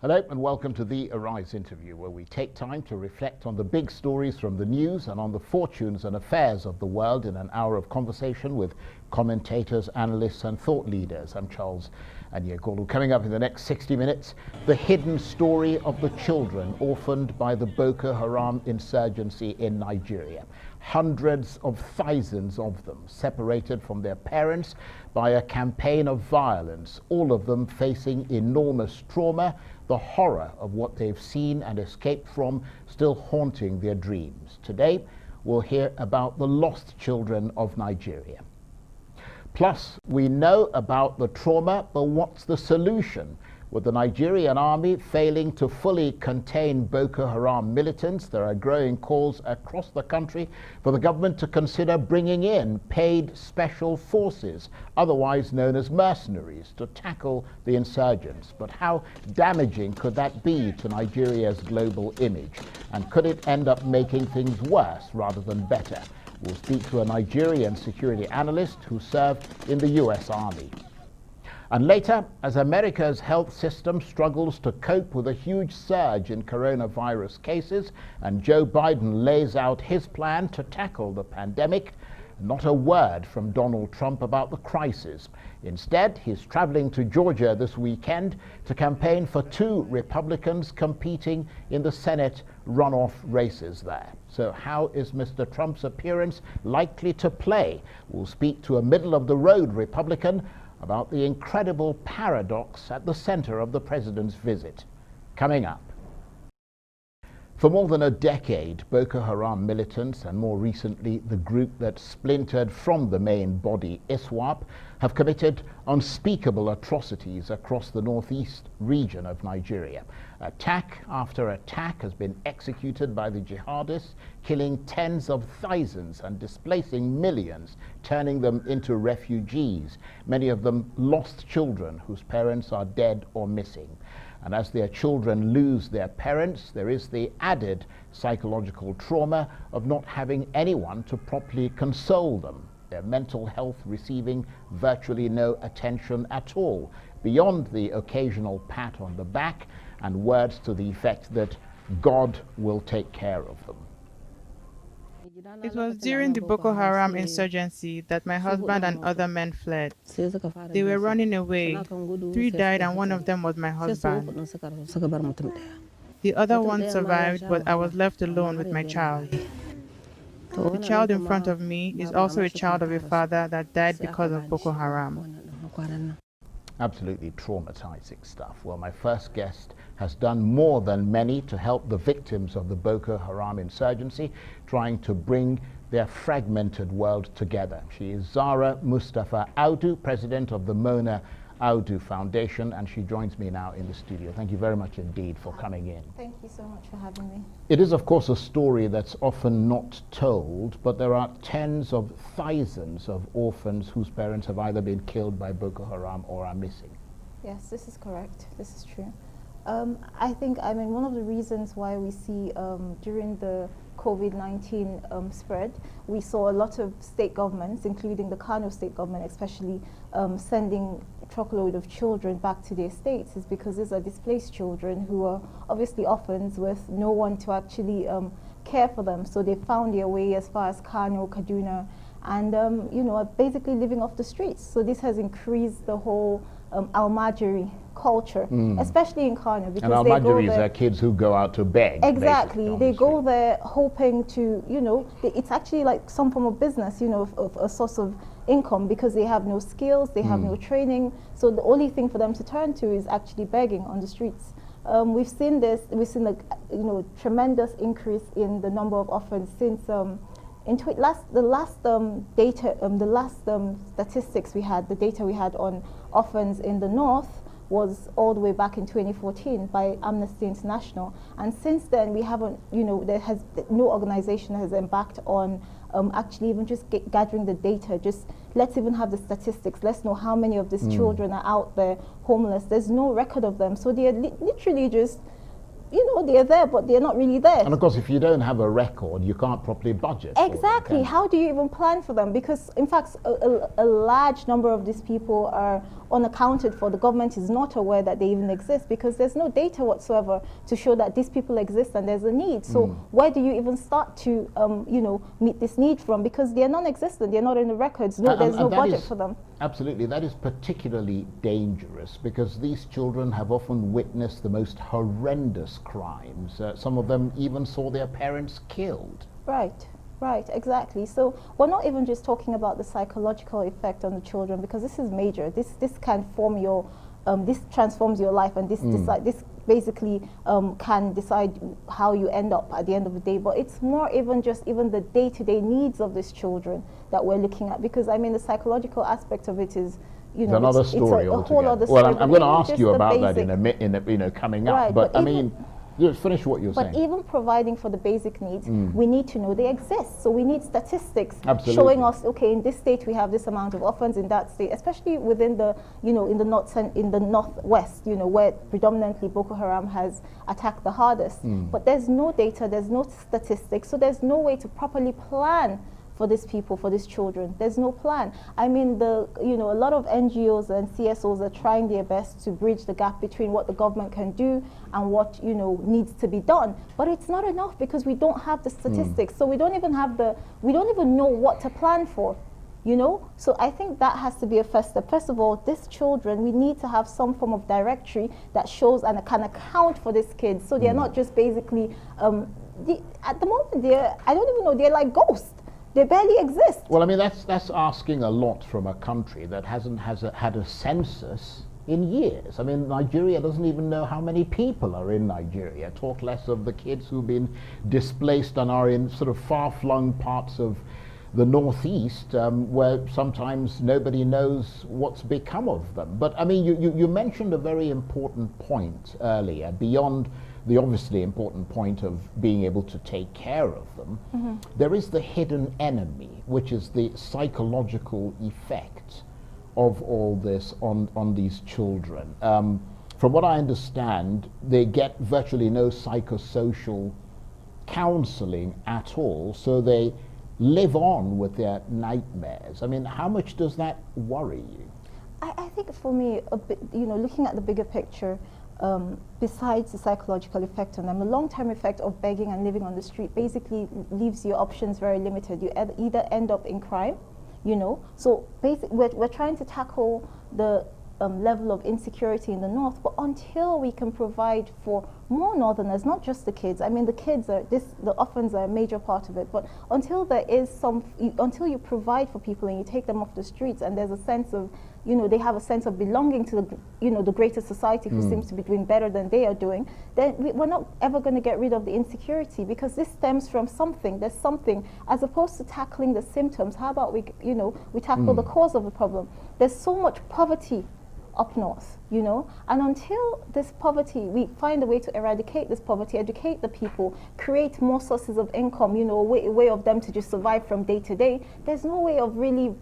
Hello and welcome to the Arise interview, where we take time to reflect on the big stories from the news and on the fortunes and affairs of the world in an hour of conversation with commentators, analysts and thought leaders. I'm Charles Anyekolu. Coming up in the next 60 minutes, the hidden story of the children orphaned by the Boko Haram insurgency in Nigeria. Hundreds of thousands of them separated from their parents by a campaign of violence, all of them facing enormous trauma, the horror of what they've seen and escaped from still haunting their dreams. Today, we'll hear about the lost children of Nigeria. Plus, we know about the trauma, but what's the solution? With the Nigerian army failing to fully contain Boko Haram militants, there are growing calls across the country for the government to consider bringing in paid special forces, otherwise known as mercenaries, to tackle the insurgents. But how damaging could that be to Nigeria's global image? And could it end up making things worse rather than better? We'll speak to a Nigerian security analyst who served in the US Army. And later, as America's health system struggles to cope with a huge surge in coronavirus cases and Joe Biden lays out his plan to tackle the pandemic, not a word from Donald Trump about the crisis. Instead, he's traveling to Georgia this weekend to campaign for two Republicans competing in the Senate runoff races there. So how is Mr. Trump's appearance likely to play? We'll speak to a middle-of-the-road Republican about the incredible paradox at the center of the president's visit. Coming up. For more than a decade, Boko Haram militants, and more recently the group that splintered from the main body, ISWAP, have committed unspeakable atrocities across the northeast region of Nigeria. Attack after attack has been executed by the jihadists, killing tens of thousands and displacing millions, turning them into refugees, many of them lost children whose parents are dead or missing. And as their children lose their parents, there is the added psychological trauma of not having anyone to properly console them, their mental health receiving virtually no attention at all, beyond the occasional pat on the back and words to the effect that God will take care of them. It was during the Boko Haram insurgency that my husband and other men fled. They were running away. 3 died and one of them was my husband. The other one survived, but I was left alone with my child. The child in front of me is also a child of a father that died because of Boko Haram. Absolutely traumatizing stuff. Well, my first guest has done more than many to help the victims of the Boko Haram insurgency, trying to bring their fragmented world together. She is Zahrah Mustapha Audu, president of the Mona Audu Foundation, and she joins me now in the studio. Thank you very much indeed for coming in. Thank you so much for having me. It is, of course, a story that's often not told, but there are tens of thousands of orphans whose parents have either been killed by Boko Haram or are missing. Yes, this is correct. This is true. I think, one of the reasons why we see during the COVID-19 spread, we saw a lot of state governments, including the Kano state government especially, sending a truckload of children back to their states, is because these are displaced children who are obviously orphans with no one to actually care for them. So they found their way as far as Kano, Kaduna, and are basically living off the streets. So this has increased the whole Almajiri culture, especially in Kano. And Almajiris are kids who go out to beg. Exactly. They go there hoping to, it's actually like some form of business, of a source of income, because they have no skills, they have no training. So the only thing for them to turn to is actually begging on the streets. We've seen tremendous increase in the number of orphans since the last statistics we had, the data we had on orphans in the north was all the way back in 2014 by Amnesty International, and since then we haven't, no organization has embarked on actually even just gathering the data. Just let's even have the statistics. Let's know how many of these children are out there homeless. There's no record of them, so they are literally just, they're there, but they're not really there. And of course, if you don't have a record, you can't properly budget. Exactly. How do you even plan for them? Because, in fact, a large number of these people are unaccounted for. The government is not aware that they even exist because there's no data whatsoever to show that these people exist and there's a need. So where do you even start to, you know, meet this need from? Because they're non-existent, they're not in the records, there's no budget for them. Absolutely, that is particularly dangerous because these children have often witnessed the most horrendous crimes. Some of them even saw their parents killed. Right, exactly. So we're not even just talking about the psychological effect on the children, because this is major. This can form your, this transforms your life, and this basically can decide how you end up at the end of the day. But it's more even just the day-to-day needs of these children that we're looking at, because I mean the psychological aspect of it is, you know, another story it's a whole other story. story. Well, I'm going to ask you about that in a you know, coming up. Right, but I mean, just finish what you're saying. But even providing for the basic needs, we need to know they exist. So we need statistics Absolutely. showing us, okay, in this state we have this amount of orphans, in that state, especially within the, you know, in the northwest, you know, where predominantly Boko Haram has attacked the hardest. But there's no data, there's no statistics, so there's no way to properly plan for these people, for these children. There's no plan. I mean, you know, a lot of NGOs and CSOs are trying their best to bridge the gap between what the government can do and what, you know, needs to be done. But it's not enough because we don't have the statistics. So we don't even know what to plan for, you know? So I think that has to be a first step. First of all, these children, we need to have some form of directory that shows and can account for these kids. So they're not just basically, at the moment, I don't even know, they're like ghosts. They barely exist. Well, I mean, that's asking a lot from a country that hasn't had a census in years. I mean, Nigeria doesn't even know how many people are in Nigeria, talk less of the kids who've been displaced and are in sort of far-flung parts of the northeast, where sometimes nobody knows what's become of them. But I mean, you mentioned a very important point earlier, beyond the obviously important point of being able to take care of them. There is the hidden enemy, which is the psychological effect of all this on these children. From what I understand, they get virtually no psychosocial counseling at all, so they live on with their nightmares. I mean, how much does that worry you? I think for me, a bit, you know, looking at the bigger picture, besides the psychological effect on them, the long-term effect of begging and living on the street basically leaves your options very limited. You either end up in crime, you know. So basically, we're trying to tackle the level of insecurity in the north, but until we can provide for more northerners, not just the kids. I mean, the kids are the orphans are a major part of it, but until there is until you provide for people and you take them off the streets, and there's a sense of, you know, they have a sense of belonging to the, you know, the greater society who seems to be doing better than they are doing, then we're not ever going to get rid of the insecurity, because this stems from something. There's something, as opposed to tackling the symptoms. How about we tackle the cause of the problem? There's so much poverty up north, you know, and until this poverty, we find a way to eradicate this poverty, educate the people, create more sources of income, you know, a way of them to just survive from day to day, there's no way of really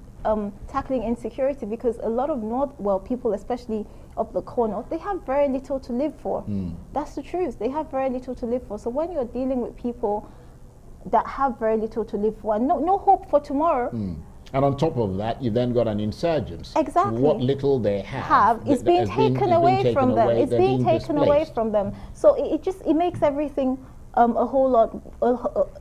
tackling insecurity, because a lot of people, especially up the corner, they have very little to live for. That's the truth. They have very little to live for. So when you're dealing with people that have very little to live for and no hope for tomorrow, and on top of that, you've then got an insurgency. Exactly. What little they have is being taken away from them. It's being taken away from them. So it makes everything a whole lot,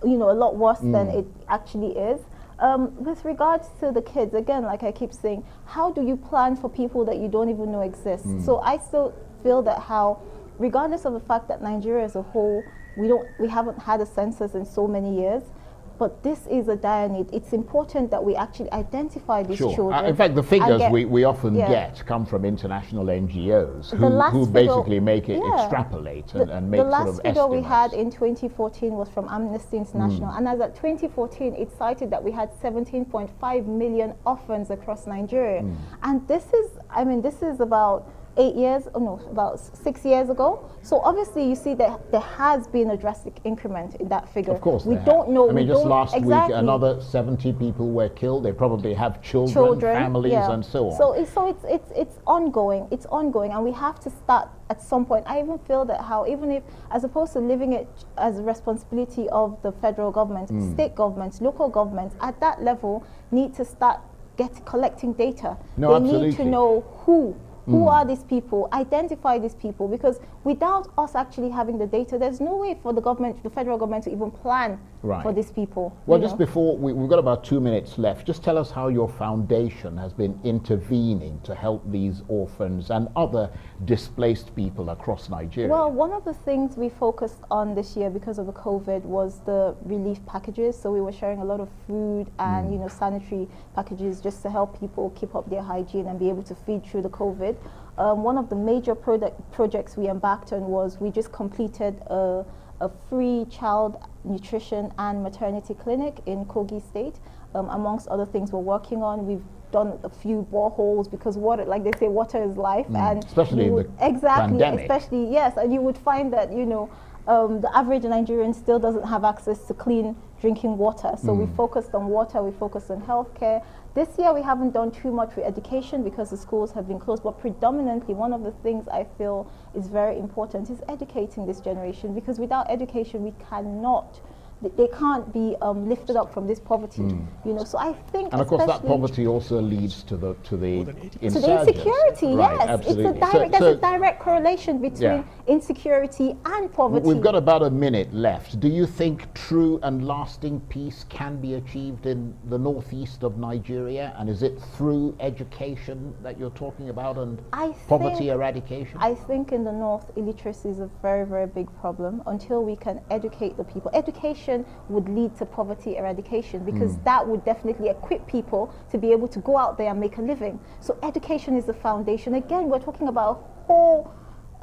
you know, a lot worse than it actually is. With regards to the kids, again, like I keep saying, how do you plan for people that you don't even know exist? So I still feel that regardless of the fact that Nigeria as a whole, we haven't had a census in so many years, but this is a dire need. It's important that we actually identify these children. In fact, the figures we often get come from international NGOs who basically make it extrapolate and make sort of estimates. The last figure we had in 2014 was from Amnesty International, and as at 2014, it cited that we had 17.5 million orphans across Nigeria. And this is about about 6 years ago. So obviously you see that there has been a drastic increment in that figure. Of course, we don't know. I mean, just last week, another 70 people were killed. They probably have children families, and so on. So it's ongoing. It's ongoing, and we have to start at some point. I even feel that even if, as opposed to leaving it as a responsibility of the federal government, state governments, local governments, at that level need to start collecting data. No, they absolutely. need to know who are these people, identify these people, because without us actually having the data, there's no way for the government, the federal government, to even plan for these people. Well, just before, we've got about 2 minutes left. Just tell us how your foundation has been intervening to help these orphans and other displaced people across Nigeria. Well, one of the things we focused on this year because of the COVID was the relief packages. So we were sharing a lot of food and sanitary packages just to help people keep up their hygiene and be able to feed through the COVID. One of the major projects we embarked on was we just completed a free child nutrition and maternity clinic in Kogi State. Amongst other things we're working on, we've done a few boreholes because water, like they say, water is life, and especially in the pandemic. Especially, yes, and you would find that the average Nigerian still doesn't have access to clean drinking water. So we focused on water, we focused on healthcare. This year we haven't done too much with education because the schools have been closed, but predominantly one of the things I feel is very important is educating this generation, because without education we cannot, they can't be lifted up from this poverty, So I think, and of course, that poverty also leads to the insecurity. Right, yes, absolutely. There's a direct correlation between insecurity and poverty. We've got about a minute left. Do you think true and lasting peace can be achieved in the northeast of Nigeria? And is it through education that you're talking about and poverty eradication? I think in the north, illiteracy is a very, very big problem. Until we can educate the people, education would lead to poverty eradication, because that would definitely equip people to be able to go out there and make a living. So education is the foundation. Again, we're talking about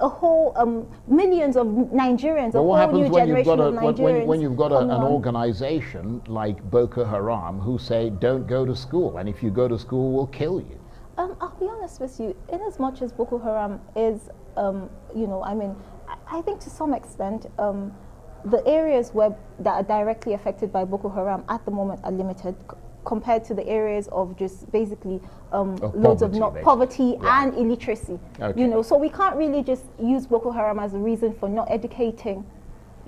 a whole millions of Nigerians, but a what whole new generation of Nigerians. When you've got an organization like Boko Haram who say don't go to school, and if you go to school we'll kill you? I'll be honest with you, in as much as Boko Haram is, I think to some extent, the areas that are directly affected by Boko Haram at the moment are limited compared to the areas of just basically loads of poverty and illiteracy. Okay. So we can't really just use Boko Haram as a reason for not educating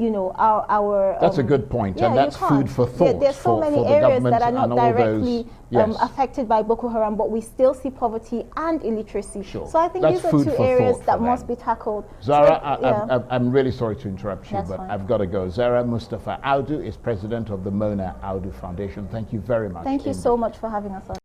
our that's a good point, and that's food for thought. There's so many areas that are not directly affected by Boko Haram, but we still see poverty and illiteracy. Sure. So I think these are two areas that must be tackled. Zahrah, I'm really sorry to interrupt you, That's but fine. I've got to go. Zahrah Mustapha Audu is president of the Mona Audu Foundation. Thank you very much. Thank you so much for having us on.